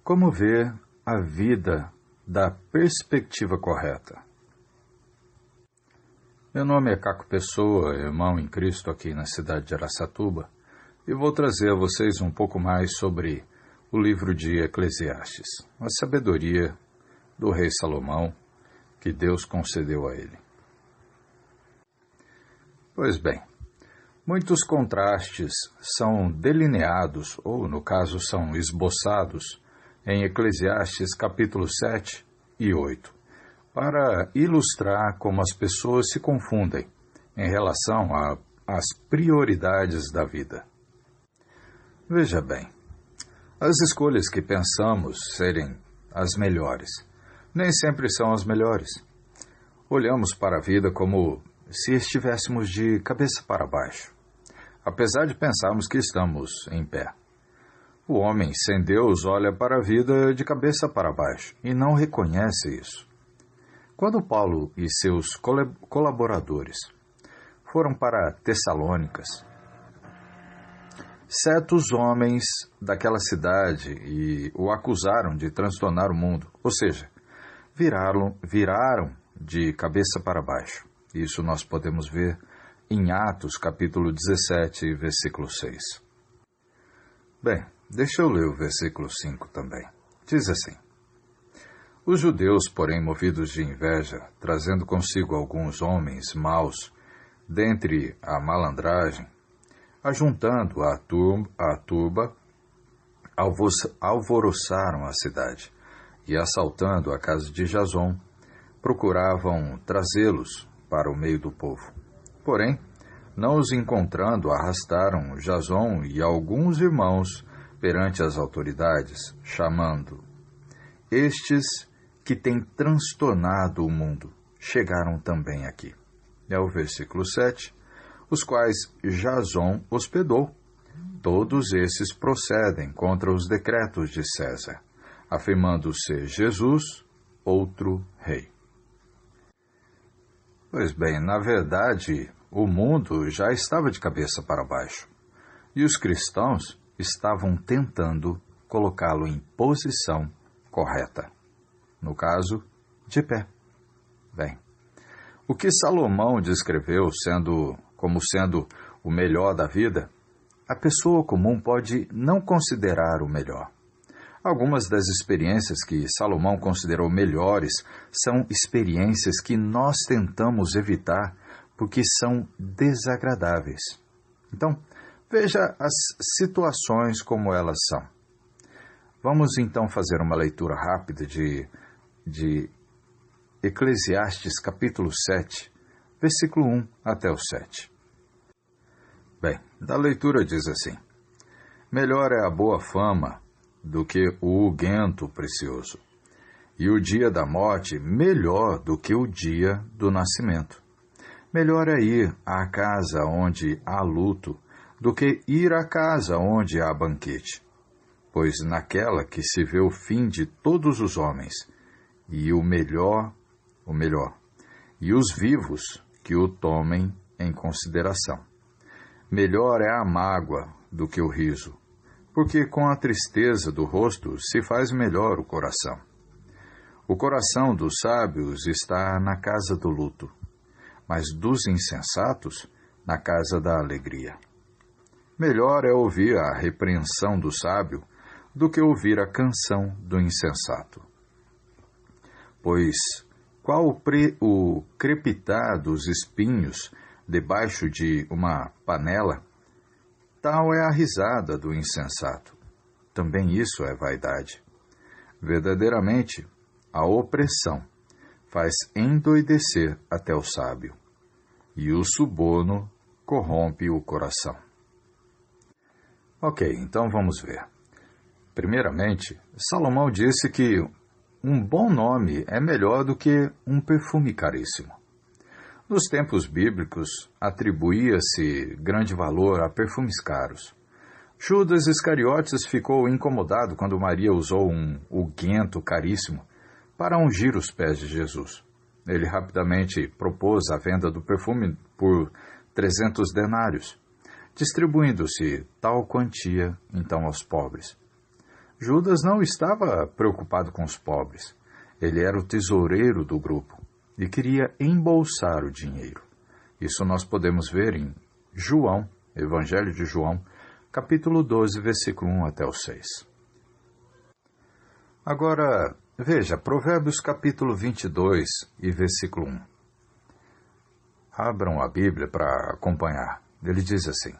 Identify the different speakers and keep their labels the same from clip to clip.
Speaker 1: Como ver a vida da perspectiva correta? Meu nome é Caco Pessoa, irmão em Cristo aqui na cidade de Araçatuba, e vou trazer a vocês um pouco mais sobre o livro de Eclesiastes, a sabedoria do rei Salomão que Deus concedeu a ele. Pois bem, muitos contrastes são delineados, ou no caso são esboçados, em Eclesiastes capítulo 7 e 8, para ilustrar como as pessoas se confundem em relação às prioridades da vida. Veja bem, as escolhas que pensamos serem as melhores, nem sempre são as melhores. Olhamos para a vida como se estivéssemos de cabeça para baixo, apesar de pensarmos que estamos em pé. O homem sem Deus olha para a vida de cabeça para baixo e não reconhece isso. Quando Paulo e seus colaboradores foram para Tessalônicas, certos homens daquela cidade e o acusaram de transtornar o mundo, ou seja, viraram de cabeça para baixo. Isso nós podemos ver em Atos capítulo 17, versículo 6. Bem, deixa eu ler o versículo 5 também. Diz assim: Os judeus, porém, movidos de inveja, trazendo consigo alguns homens maus, dentre a malandragem, ajuntando a turba, alvoroçaram a cidade, e assaltando a casa de Jason, procuravam trazê-los para o meio do povo. Porém, não os encontrando, arrastaram Jason e alguns irmãos perante as autoridades, chamando: Estes que têm transtornado o mundo chegaram também aqui. É o versículo 7, os quais Jason hospedou. Todos esses procedem contra os decretos de César, afirmando ser Jesus outro rei. Pois bem, na verdade, o mundo já estava de cabeça para baixo, e os cristãos estavam tentando colocá-lo em posição correta. No caso, de pé. Bem, o que Salomão descreveu como sendo o melhor da vida, a pessoa comum pode não considerar o melhor. Algumas das experiências que Salomão considerou melhores são experiências que nós tentamos evitar porque são desagradáveis. Então, veja as situações como elas são. Vamos então fazer uma leitura rápida de Eclesiastes capítulo 7, versículo 1 até o 7. Bem, da leitura diz assim: Melhor é a boa fama do que o unguento precioso, e o dia da morte melhor do que o dia do nascimento. Melhor é ir à casa onde há luto do que ir à casa onde há banquete, pois naquela que se vê o fim de todos os homens, e o melhor, e os vivos que o tomem em consideração. Melhor é a mágoa do que o riso, porque com a tristeza do rosto se faz melhor o coração. O coração dos sábios está na casa do luto, mas dos insensatos na casa da alegria. Melhor é ouvir a repreensão do sábio do que ouvir a canção do insensato. Pois qual o crepitar dos espinhos debaixo de uma panela, tal é a risada do insensato. Também isso é vaidade. Verdadeiramente, a opressão faz endoidecer até o sábio, e o suborno corrompe o coração. Ok, então vamos ver. Primeiramente, Salomão disse que um bom nome é melhor do que um perfume caríssimo. Nos tempos bíblicos, atribuía-se grande valor a perfumes caros. Judas Iscariotes ficou incomodado quando Maria usou um unguento caríssimo para ungir os pés de Jesus. Ele rapidamente propôs a venda do perfume por 300 denários, distribuindo-se tal quantia então aos pobres. Judas não estava preocupado com os pobres. Ele era o tesoureiro do grupo e queria embolsar o dinheiro. Isso nós podemos ver em João, Evangelho de João, capítulo 12, versículo 1 até o 6. Agora, veja, Provérbios capítulo 22 e versículo 1. Abram a Bíblia para acompanhar. Ele diz assim: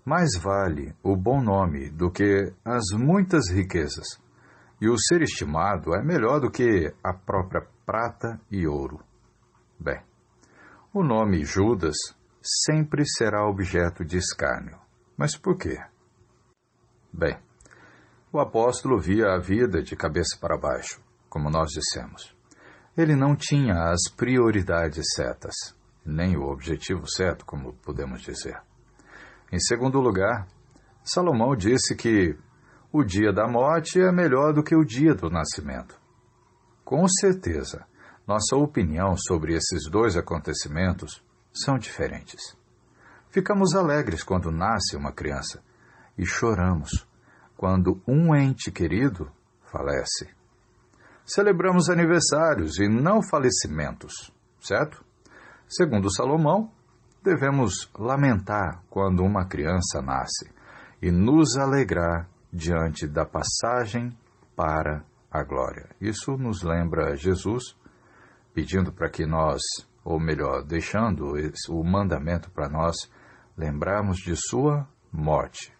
Speaker 1: mais vale o bom nome do que as muitas riquezas, e o ser estimado é melhor do que a própria prata e ouro. Bem, o nome Judas sempre será objeto de escárnio. Mas por quê? Bem, o apóstolo via a vida de cabeça para baixo, como nós dissemos. Ele não tinha as prioridades certas, nem o objetivo certo, como podemos dizer. Em segundo lugar, Salomão disse que o dia da morte é melhor do que o dia do nascimento. Com certeza, nossa opinião sobre esses dois acontecimentos são diferentes. Ficamos alegres quando nasce uma criança e choramos quando um ente querido falece. Celebramos aniversários e não falecimentos, certo? Segundo Salomão, devemos lamentar quando uma criança nasce e nos alegrar diante da passagem para a glória. Isso nos lembra Jesus pedindo para que nós, ou melhor, deixando o mandamento para nós, lembrarmos de sua morte,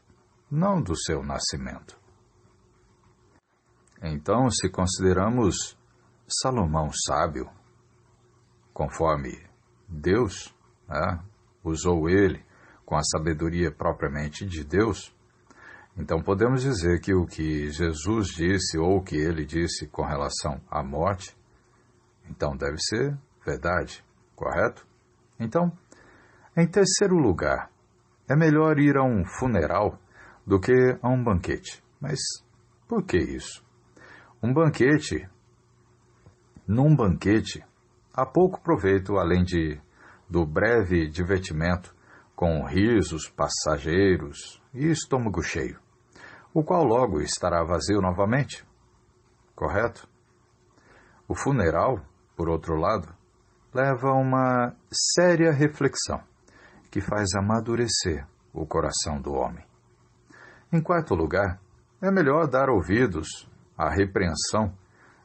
Speaker 1: não do seu nascimento. Então, se consideramos Salomão sábio, conforme Deus usou ele com a sabedoria propriamente de Deus, então podemos dizer que o que Jesus disse ou o que ele disse com relação à morte, então deve ser verdade, correto? Então, em terceiro lugar, é melhor ir a um funeral do que a um banquete. Mas por que isso? Num banquete, há pouco proveito além do breve divertimento com risos passageiros e estômago cheio, o qual logo estará vazio novamente, correto? O funeral, por outro lado, leva a uma séria reflexão que faz amadurecer o coração do homem. Em quarto lugar, é melhor dar ouvidos à repreensão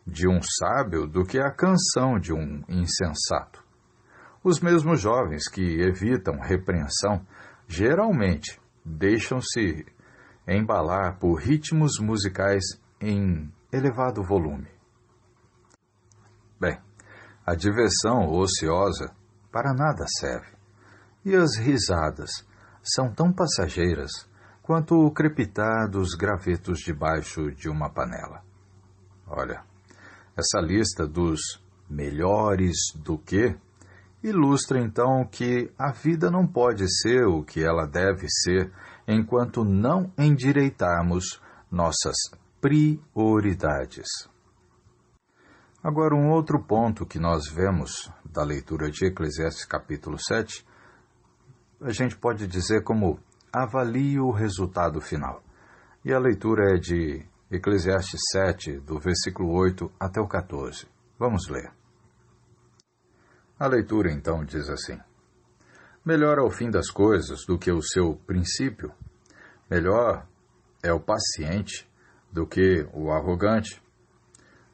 Speaker 1: de um sábio do que à canção de um insensato. Os mesmos jovens que evitam repreensão geralmente deixam-se embalar por ritmos musicais em elevado volume. Bem, a diversão ociosa para nada serve, e as risadas são tão passageiras quanto o crepitar dos gravetos debaixo de uma panela. Olha, essa lista dos melhores do que ilustra então que a vida não pode ser o que ela deve ser enquanto não endireitarmos nossas prioridades. Agora, um outro ponto que nós vemos da leitura de Eclesiastes capítulo 7, a gente pode dizer como avalie o resultado final. E a leitura é de Eclesiastes 7, do versículo 8 até o 14. Vamos ler. A leitura então diz assim: melhor é o fim das coisas do que o seu princípio, melhor é o paciente do que o arrogante.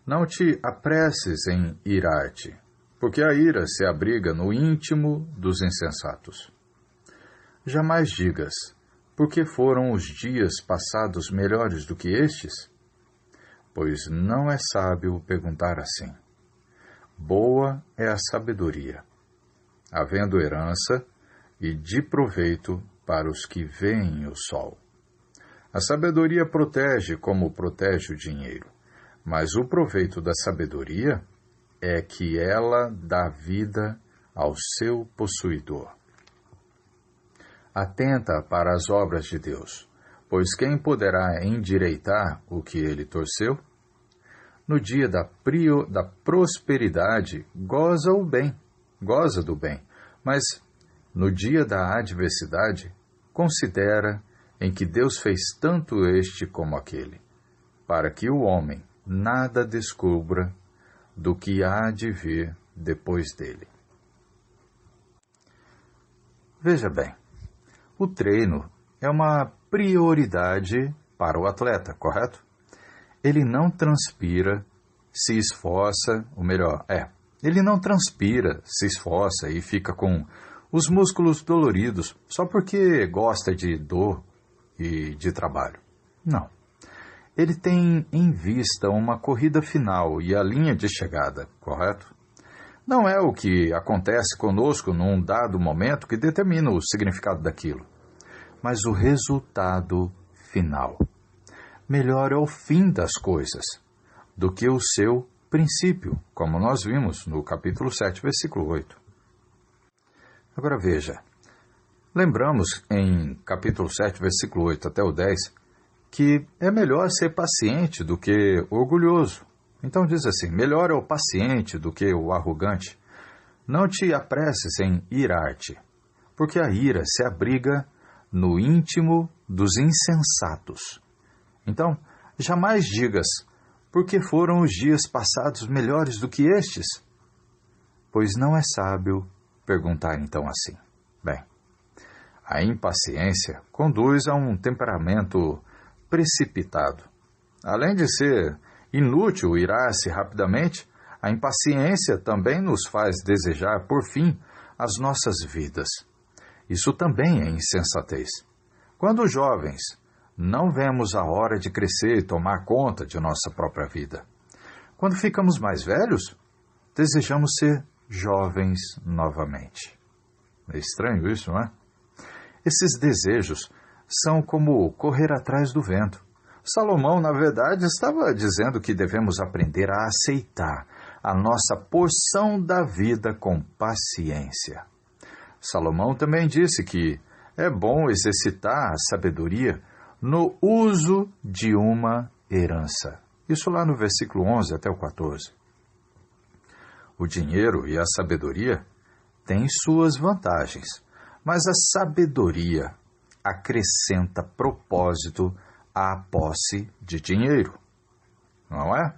Speaker 1: Não te apresses em irar-te, porque a ira se abriga no íntimo dos insensatos. Jamais digas, porque foram os dias passados melhores do que estes? Pois não é sábio perguntar assim. Boa é a sabedoria, havendo herança e de proveito para os que veem o sol. A sabedoria protege como protege o dinheiro, mas o proveito da sabedoria é que ela dá vida ao seu possuidor. Atenta para as obras de Deus, pois quem poderá endireitar o que ele torceu? No dia da prosperidade, goza do bem, mas no dia da adversidade, considera em que Deus fez tanto este como aquele, para que o homem nada descubra do que há de vir depois dele. Veja bem, o treino é uma prioridade para o atleta, correto? Ele não transpira, se esforça, ou melhor, ele não transpira, se esforça e fica com os músculos doloridos só porque gosta de dor e de trabalho. Não. Ele tem em vista uma corrida final e a linha de chegada, correto? Não é o que acontece conosco num dado momento que determina o significado daquilo, mas o resultado final. Melhor é o fim das coisas do que o seu princípio, como nós vimos no capítulo 7, versículo 8. Agora veja, lembramos em capítulo 7, versículo 8 até o 10, que é melhor ser paciente do que orgulhoso. Então diz assim, melhor é o paciente do que o arrogante. Não te apresses em irar-te, porque a ira se abriga no íntimo dos insensatos. Então, jamais digas, porque foram os dias passados melhores do que estes? Pois não é sábio perguntar então assim. Bem, a impaciência conduz a um temperamento precipitado. Além de ser inútil irar-se rapidamente, a impaciência também nos faz desejar, por fim, as nossas vidas. Isso também é insensatez. Quando jovens, não vemos a hora de crescer e tomar conta de nossa própria vida. Quando ficamos mais velhos, desejamos ser jovens novamente. É estranho isso, não é? Esses desejos são como correr atrás do vento. Salomão, na verdade, estava dizendo que devemos aprender a aceitar a nossa porção da vida com paciência. Salomão também disse que é bom exercitar a sabedoria no uso de uma herança. Isso lá no versículo 11 até o 14. O dinheiro e a sabedoria têm suas vantagens, mas a sabedoria acrescenta propósito à posse de dinheiro. Não é?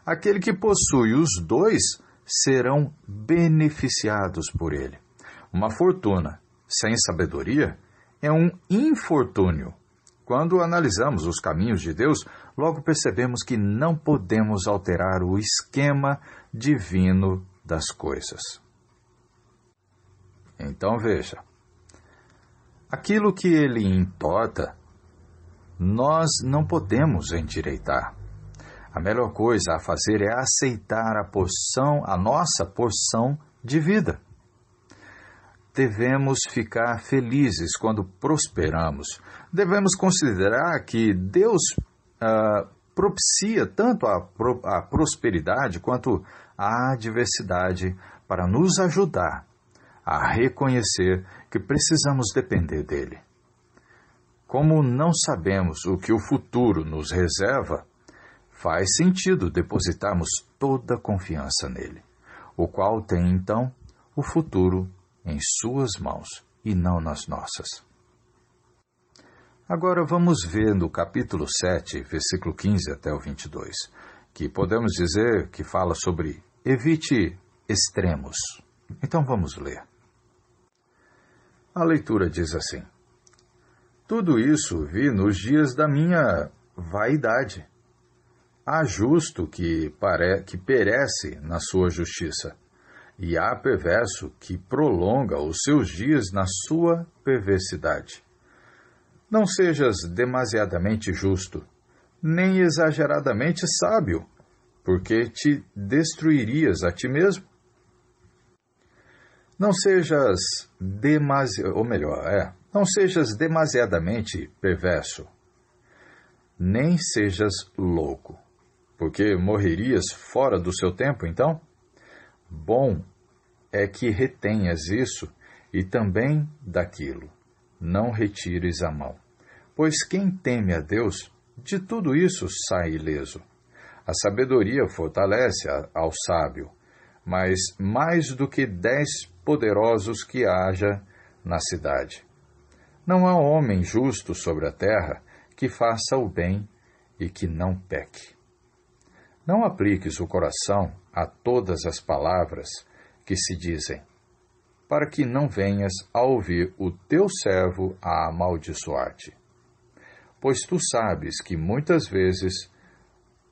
Speaker 1: Aquele que possui os dois serão beneficiados por ele. Uma fortuna sem sabedoria é um infortúnio. Quando analisamos os caminhos de Deus, logo percebemos que não podemos alterar o esquema divino das coisas. Então veja, aquilo que ele entorta, nós não podemos endireitar. A melhor coisa a fazer é aceitar a nossa porção de vida. Devemos ficar felizes quando prosperamos. Devemos considerar que Deus propicia tanto a prosperidade quanto a adversidade para nos ajudar a reconhecer que precisamos depender dele. Como não sabemos o que o futuro nos reserva, faz sentido depositarmos toda a confiança nele, o qual tem, então, o futuro em suas mãos e não nas nossas. Agora vamos ver no capítulo 7, versículo 15 até o 22, que podemos dizer que fala sobre evite extremos. Então vamos ler. A leitura diz assim: tudo isso vi nos dias da minha vaidade. Há justo que perece na sua justiça, e há perverso que prolonga os seus dias na sua perversidade. Não sejas demasiadamente justo, nem exageradamente sábio, porque te destruirias a ti mesmo. Não sejas demasiadamente perverso, nem sejas louco, porque morrerias fora do seu tempo, então? Bom é que retenhas isso e também daquilo. Não retires a mão. Pois quem teme a Deus, de tudo isso sai ileso. A sabedoria fortalece ao sábio, mas mais do que 10 poderosos que haja na cidade. Não há homem justo sobre a terra que faça o bem e que não peque. Não apliques o coração a todas as palavras que se dizem, para que não venhas a ouvir o teu servo a amaldiçoar-te. Pois tu sabes que muitas vezes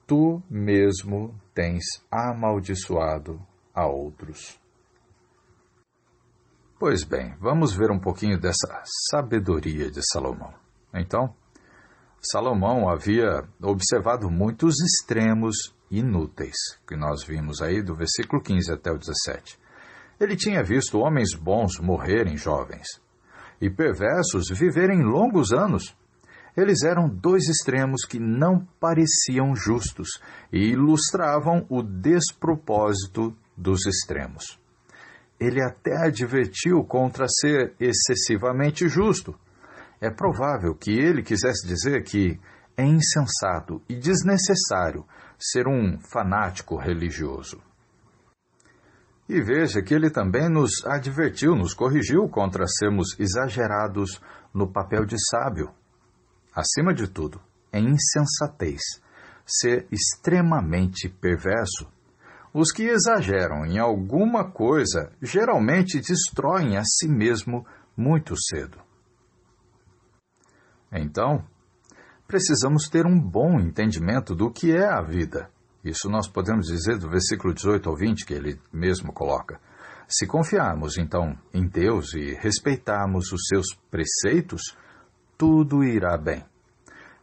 Speaker 1: tu mesmo tens amaldiçoado a outros. Pois bem, vamos ver um pouquinho dessa sabedoria de Salomão. Então, Salomão havia observado muitos extremos inúteis, que nós vimos aí do versículo 15 até o 17. Ele tinha visto homens bons morrerem jovens e perversos viverem longos anos. Eles eram dois extremos que não pareciam justos e ilustravam o despropósito dos extremos. Ele até advertiu contra ser excessivamente justo. É provável que ele quisesse dizer que é insensato e desnecessário ser um fanático religioso. E veja que ele também nos advertiu, nos corrigiu contra sermos exagerados no papel de sábio. Acima de tudo, é insensatez ser extremamente perverso. Os que exageram em alguma coisa geralmente destroem a si mesmo muito cedo. Então, precisamos ter um bom entendimento do que é a vida. Isso nós podemos dizer do versículo 18 ao 20, que ele mesmo coloca. Se confiarmos, então, em Deus e respeitarmos os seus preceitos, tudo irá bem.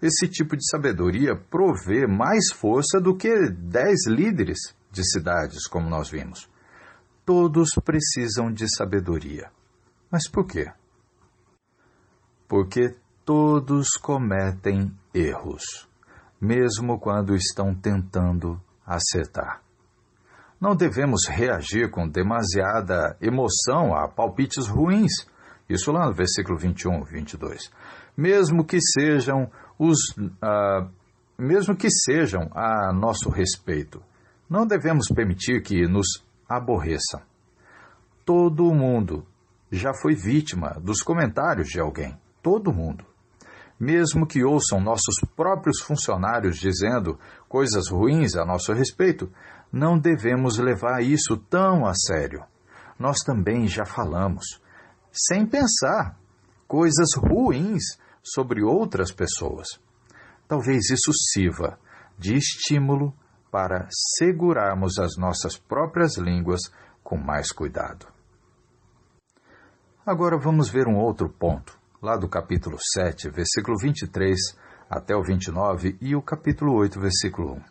Speaker 1: Esse tipo de sabedoria provê mais força do que 10 líderes de cidades, como nós vimos. Todos precisam de sabedoria. Mas por quê? Porque todos cometem erros, mesmo quando estão tentando acertar. Não devemos reagir com demasiada emoção a palpites ruins. Isso lá no versículo 21, 22. Mesmo que sejam a nosso respeito, não devemos permitir que nos aborreçam. Todo mundo já foi vítima dos comentários de alguém. Todo mundo. Mesmo que ouçam nossos próprios funcionários dizendo coisas ruins a nosso respeito, não devemos levar isso tão a sério. Nós também já falamos, sem pensar, coisas ruins sobre outras pessoas. Talvez isso sirva de estímulo para segurarmos as nossas próprias línguas com mais cuidado. Agora vamos ver um outro ponto, lá do capítulo 7, versículo 23 até o 29 e o capítulo 8, versículo 1,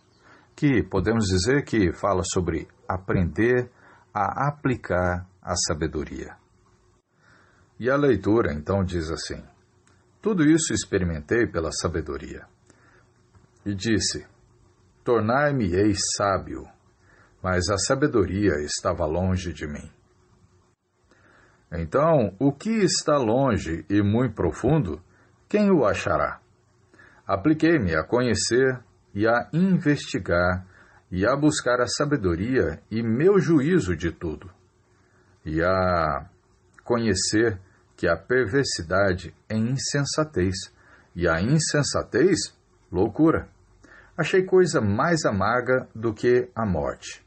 Speaker 1: que podemos dizer que fala sobre aprender a aplicar a sabedoria. E a leitura então diz assim: Tudo isso experimentei pela sabedoria. E disse, tornar-me-ei sábio, mas a sabedoria estava longe de mim. Então, o que está longe e muito profundo, quem o achará? Apliquei-me a conhecer e a investigar e a buscar a sabedoria e meu juízo de tudo, e a conhecer que a perversidade é insensatez, e a insensatez, loucura. Achei coisa mais amarga do que a morte.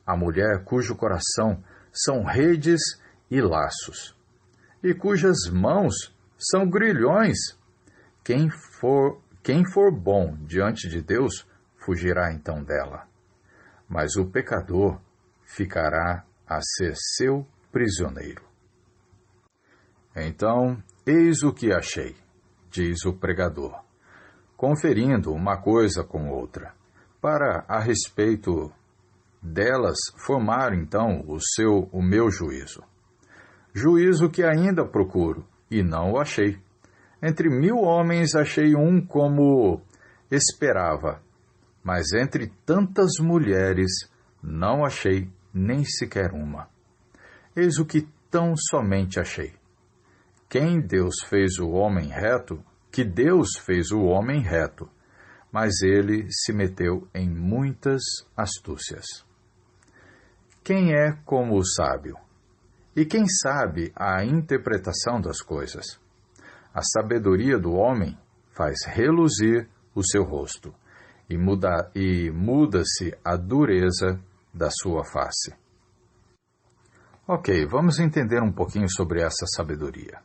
Speaker 1: A mulher cujo coração são redes e laços, e cujas mãos são grilhões. Quem for bom diante de Deus, fugirá então dela. Mas o pecador ficará a ser seu prisioneiro. Então, eis o que achei, diz o pregador, conferindo uma coisa com outra, para a respeito delas formar então o meu juízo. Juízo que ainda procuro, e não o achei. Entre 1000 homens achei um como esperava, mas entre tantas mulheres não achei nem sequer uma. Eis o que tão somente achei. Que Deus fez o homem reto, mas ele se meteu em muitas astúcias. Quem é como o sábio? E quem sabe a interpretação das coisas? A sabedoria do homem faz reluzir o seu rosto, e muda-se a dureza da sua face. Ok, vamos entender um pouquinho sobre essa sabedoria.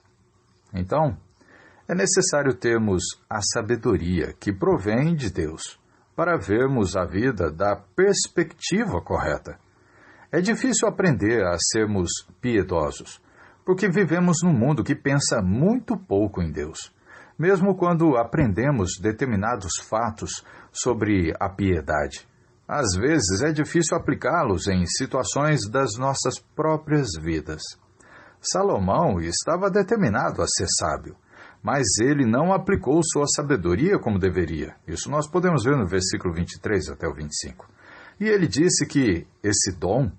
Speaker 1: Então, é necessário termos a sabedoria que provém de Deus, para vermos a vida da perspectiva correta. É difícil aprender a sermos piedosos, porque vivemos num mundo que pensa muito pouco em Deus. Mesmo quando aprendemos determinados fatos sobre a piedade, às vezes é difícil aplicá-los em situações das nossas próprias vidas. Salomão estava determinado a ser sábio, mas ele não aplicou sua sabedoria como deveria. Isso nós podemos ver no versículo 23 até o 25. E ele disse que esse dom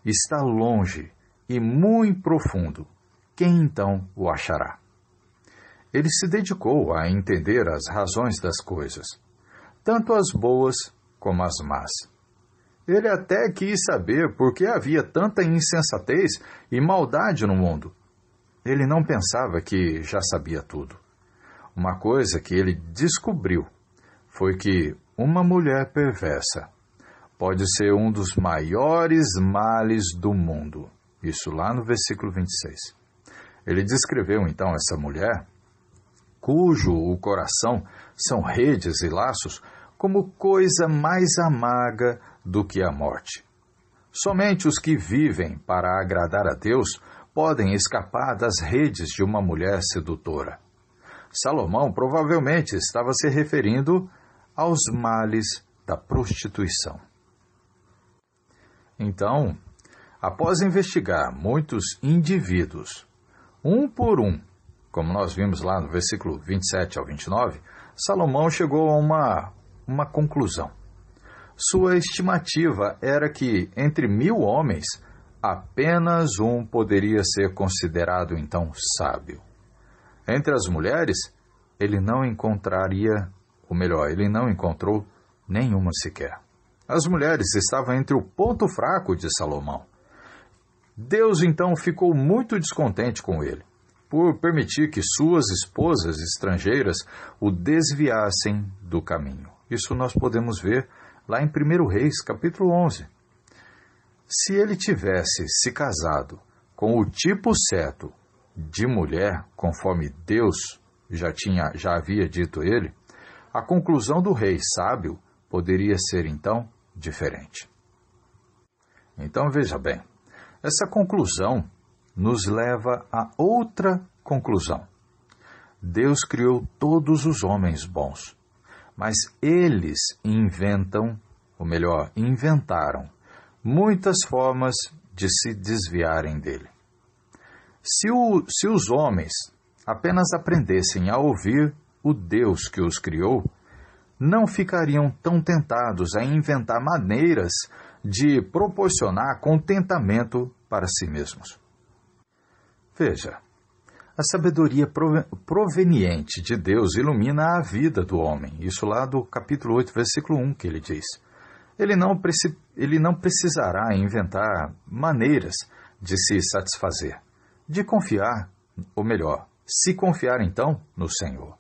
Speaker 1: está longe e muito profundo. Quem então o achará? Ele se dedicou a entender as razões das coisas, tanto as boas como as más. Ele até quis saber por que havia tanta insensatez e maldade no mundo. Ele não pensava que já sabia tudo. Uma coisa que ele descobriu foi que uma mulher perversa pode ser um dos maiores males do mundo. Isso lá no versículo 26. Ele descreveu então essa mulher, cujo o coração são redes e laços, como coisa mais amarga do que a morte. Somente os que vivem para agradar a Deus podem escapar das redes de uma mulher sedutora. Salomão provavelmente estava se referindo aos males da prostituição. Então, após investigar muitos indivíduos, um por um, como nós vimos lá no versículo 27 ao 29, Salomão chegou a uma conclusão. Sua estimativa era que, entre 1.000 homens, apenas um poderia ser considerado, então, sábio. Entre as mulheres, ele não encontrou nenhuma sequer. As mulheres estavam entre o ponto fraco de Salomão. Deus, então, ficou muito descontente com ele, por permitir que suas esposas estrangeiras o desviassem do caminho. Isso nós podemos ver lá em 1 Reis, capítulo 11. Se ele tivesse se casado com o tipo certo de mulher, conforme Deus já havia dito ele, a conclusão do rei sábio poderia ser, então, diferente. Então, veja bem, essa conclusão nos leva a outra conclusão. Deus criou todos os homens bons, mas eles inventaram muitas formas de se desviarem dele. Se os homens apenas aprendessem a ouvir o Deus que os criou, não ficariam tão tentados a inventar maneiras de proporcionar contentamento para si mesmos. Veja, a sabedoria proveniente de Deus ilumina a vida do homem. Isso lá do capítulo 8, versículo 1, que ele diz. Ele não precisará inventar maneiras de se satisfazer, de confiar, ou melhor, se confiar então no Senhor.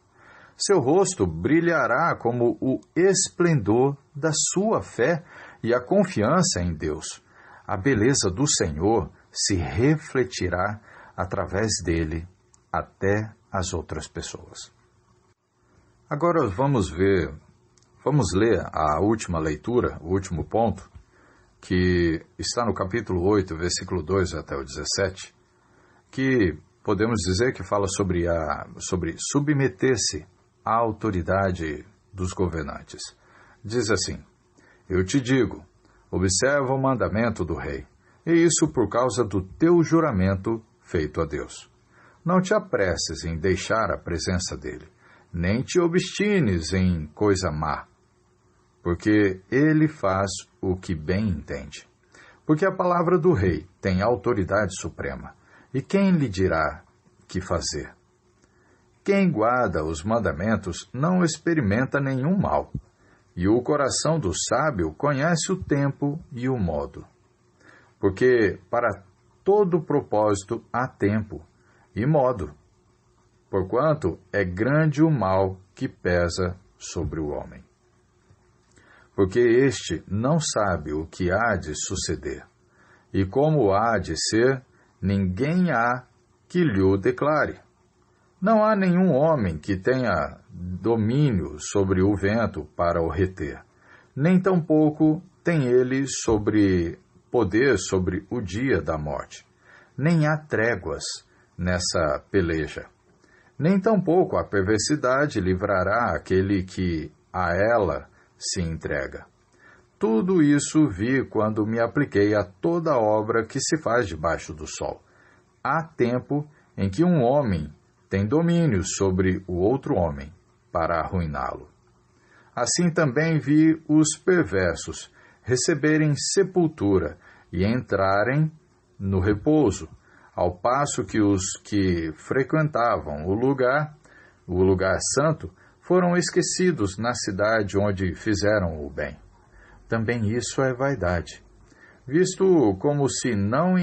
Speaker 1: Seu rosto brilhará como o esplendor da sua fé e a confiança em Deus. A beleza do Senhor se refletirá através dele até as outras pessoas. Agora vamos ler a última leitura, o último ponto, que está no capítulo 8, versículo 2 até o 17, que podemos dizer que fala sobre submeter-se à autoridade dos governantes. Diz assim: Eu te digo, observa o mandamento do rei, e isso por causa do teu juramento feito a Deus. Não te apresses em deixar a presença dele, nem te obstines em coisa má, porque ele faz o que bem entende. Porque a palavra do rei tem autoridade suprema, e quem lhe dirá que fazer? Quem guarda os mandamentos não experimenta nenhum mal, e o coração do sábio conhece o tempo e o modo. Porque para todo propósito há tempo e modo, porquanto é grande o mal que pesa sobre o homem. Porque este não sabe o que há de suceder, e como há de ser, ninguém há que lhe o declare. Não há nenhum homem que tenha domínio sobre o vento para o reter, nem tampouco tem ele poder sobre o dia da morte. Nem há tréguas nessa peleja. Nem tampouco a perversidade livrará aquele que a ela se entrega. Tudo isso vi quando me apliquei a toda obra que se faz debaixo do sol. Há tempo em que um homem tem domínio sobre o outro homem, para arruiná-lo. Assim também vi os perversos receberem sepultura e entrarem no repouso, ao passo que os que frequentavam o lugar santo, foram esquecidos na cidade onde fizeram o bem. Também isso é vaidade, visto como se não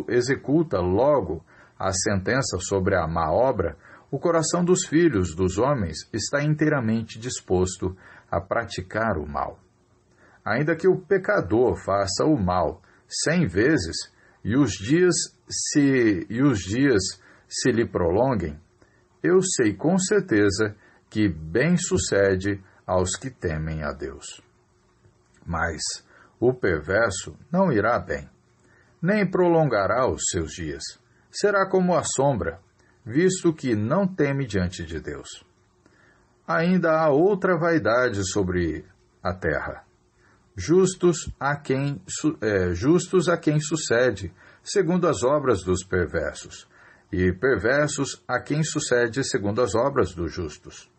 Speaker 1: executa logo a sentença sobre a má obra, o coração dos filhos dos homens está inteiramente disposto a praticar o mal. Ainda que o pecador faça o mal 100 vezes, e os dias se lhe prolonguem, eu sei com certeza que bem sucede aos que temem a Deus. Mas o perverso não irá bem, nem prolongará os seus dias. Será como a sombra, visto que não teme diante de Deus. Ainda há outra vaidade sobre a terra. Justos a quem sucede, segundo as obras dos perversos, e perversos a quem sucede segundo as obras dos justos.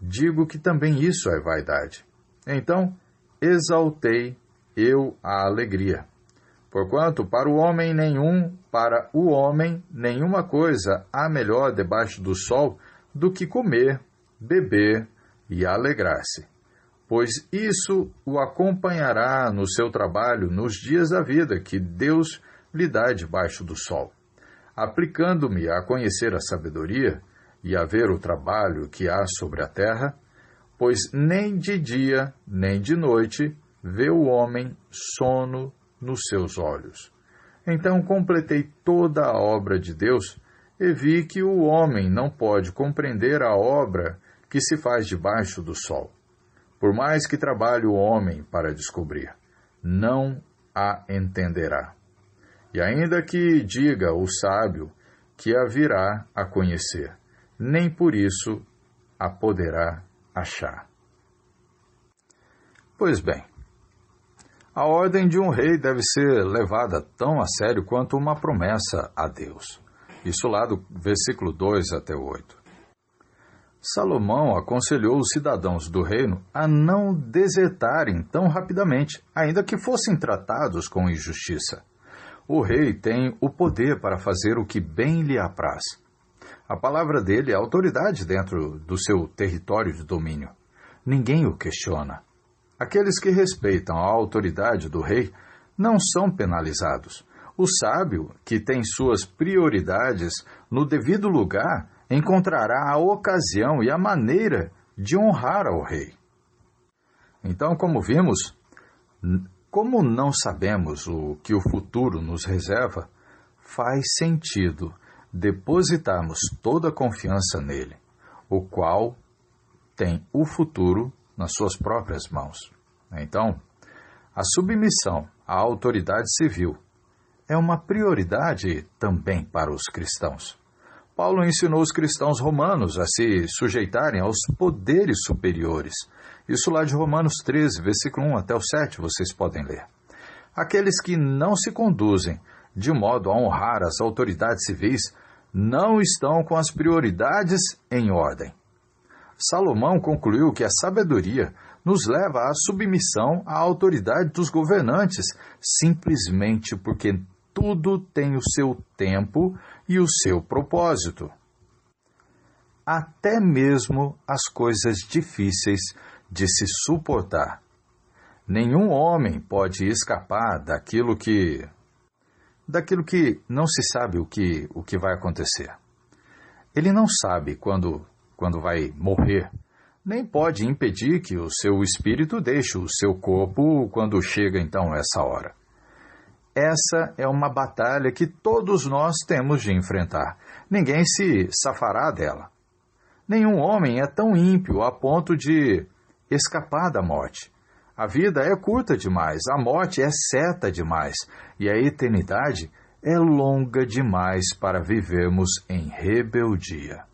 Speaker 1: Digo que também isso é vaidade. Então, exaltei eu a alegria. Porquanto para o homem nenhuma coisa há melhor debaixo do sol do que comer, beber e alegrar-se, pois isso o acompanhará no seu trabalho nos dias da vida que Deus lhe dá debaixo do sol. Aplicando-me a conhecer a sabedoria e a ver o trabalho que há sobre a terra, pois nem de dia nem de noite vê o homem sono nos seus olhos. Então completei toda a obra de Deus e vi que o homem não pode compreender a obra que se faz debaixo do sol. Por mais que trabalhe o homem para descobrir, não a entenderá. E ainda que diga o sábio que a virá a conhecer, nem por isso a poderá achar. Pois bem, a ordem de um rei deve ser levada tão a sério quanto uma promessa a Deus. Isso lá do versículo 2 até 8. Salomão aconselhou os cidadãos do reino a não desertarem tão rapidamente, ainda que fossem tratados com injustiça. O rei tem o poder para fazer o que bem lhe apraz. A palavra dele é autoridade dentro do seu território de domínio. Ninguém o questiona. Aqueles que respeitam a autoridade do rei não são penalizados. O sábio, que tem suas prioridades no devido lugar, encontrará a ocasião e a maneira de honrar ao rei. Então, como vimos, como não sabemos o que o futuro nos reserva, faz sentido depositarmos toda a confiança nele, o qual tem o futuro nas suas próprias mãos. Então, a submissão à autoridade civil é uma prioridade também para os cristãos. Paulo ensinou os cristãos romanos a se sujeitarem aos poderes superiores. Isso lá de Romanos 13, versículo 1 até o 7, vocês podem ler. Aqueles que não se conduzem de modo a honrar as autoridades civis não estão com as prioridades em ordem. Salomão concluiu que a sabedoria nos leva à submissão à autoridade dos governantes, simplesmente porque tudo tem o seu tempo e o seu propósito. Até mesmo as coisas difíceis de se suportar. Nenhum homem pode escapar daquilo que não se sabe o que vai acontecer. Ele não sabe quando vai morrer, nem pode impedir que o seu espírito deixe o seu corpo quando chega então essa hora. Essa é uma batalha que todos nós temos de enfrentar. Ninguém se safará dela. Nenhum homem é tão ímpio a ponto de escapar da morte. A vida é curta demais, a morte é certa demais, e a eternidade é longa demais para vivermos em rebeldia.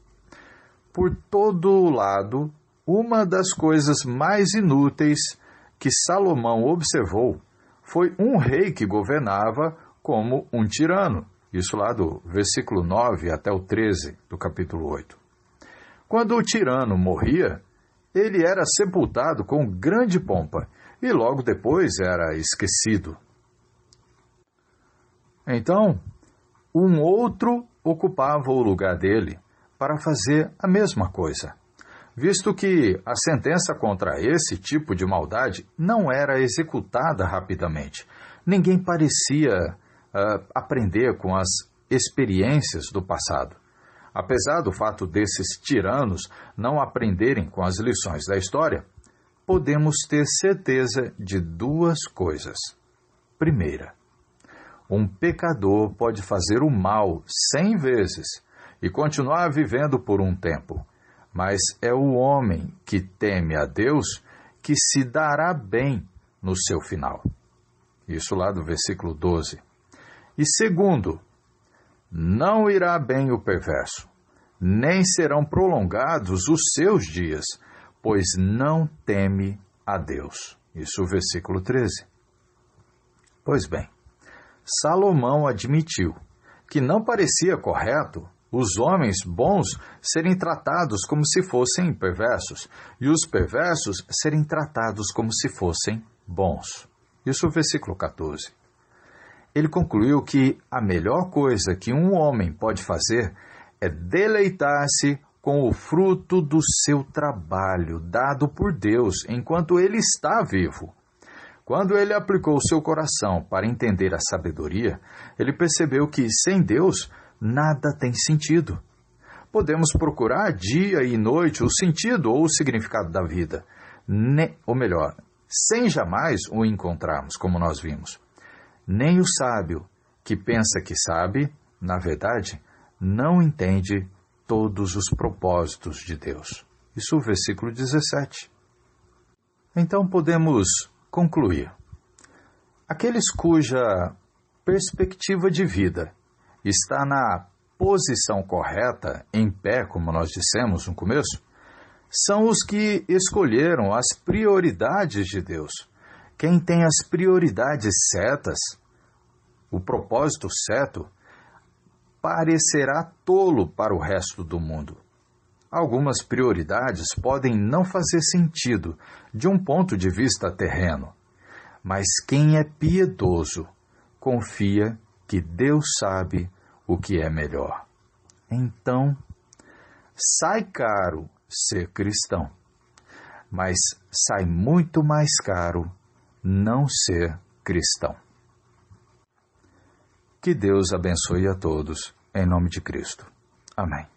Speaker 1: Por todo lado, uma das coisas mais inúteis que Salomão observou foi um rei que governava como um tirano. Isso lá do versículo 9 até o 13 do capítulo 8. Quando o tirano morria, ele era sepultado com grande pompa e logo depois era esquecido. Então, um outro ocupava o lugar dele para fazer a mesma coisa, visto que a sentença contra esse tipo de maldade não era executada rapidamente. Ninguém parecia aprender com as experiências do passado. Apesar do fato desses tiranos não aprenderem com as lições da história, podemos ter certeza de duas coisas. Primeira, um pecador pode fazer o mal 100 vezes e continuar vivendo por um tempo, mas é o homem que teme a Deus que se dará bem no seu final. Isso lá do versículo 12. E segundo, não irá bem o perverso, nem serão prolongados os seus dias, pois não teme a Deus. Isso o versículo 13. Pois bem, Salomão admitiu que não parecia correto os homens bons serem tratados como se fossem perversos, e os perversos serem tratados como se fossem bons. Isso é o versículo 14. Ele concluiu que a melhor coisa que um homem pode fazer é deleitar-se com o fruto do seu trabalho, dado por Deus, enquanto ele está vivo. Quando ele aplicou seu coração para entender a sabedoria, ele percebeu que, sem Deus, nada tem sentido. Podemos procurar dia e noite o sentido ou o significado da vida, ou melhor, sem jamais o encontrarmos, como nós vimos. Nem o sábio, que pensa que sabe, na verdade, não entende todos os propósitos de Deus. Isso é o versículo 17. Então podemos concluir. Aqueles cuja perspectiva de vida está na posição correta, em pé, como nós dissemos no começo, são os que escolheram as prioridades de Deus. Quem tem as prioridades certas, o propósito certo, parecerá tolo para o resto do mundo. Algumas prioridades podem não fazer sentido de um ponto de vista terreno, mas quem é piedoso confia que Deus sabe o que é melhor. Então, sai caro ser cristão, mas sai muito mais caro não ser cristão. Que Deus abençoe a todos, em nome de Cristo. Amém.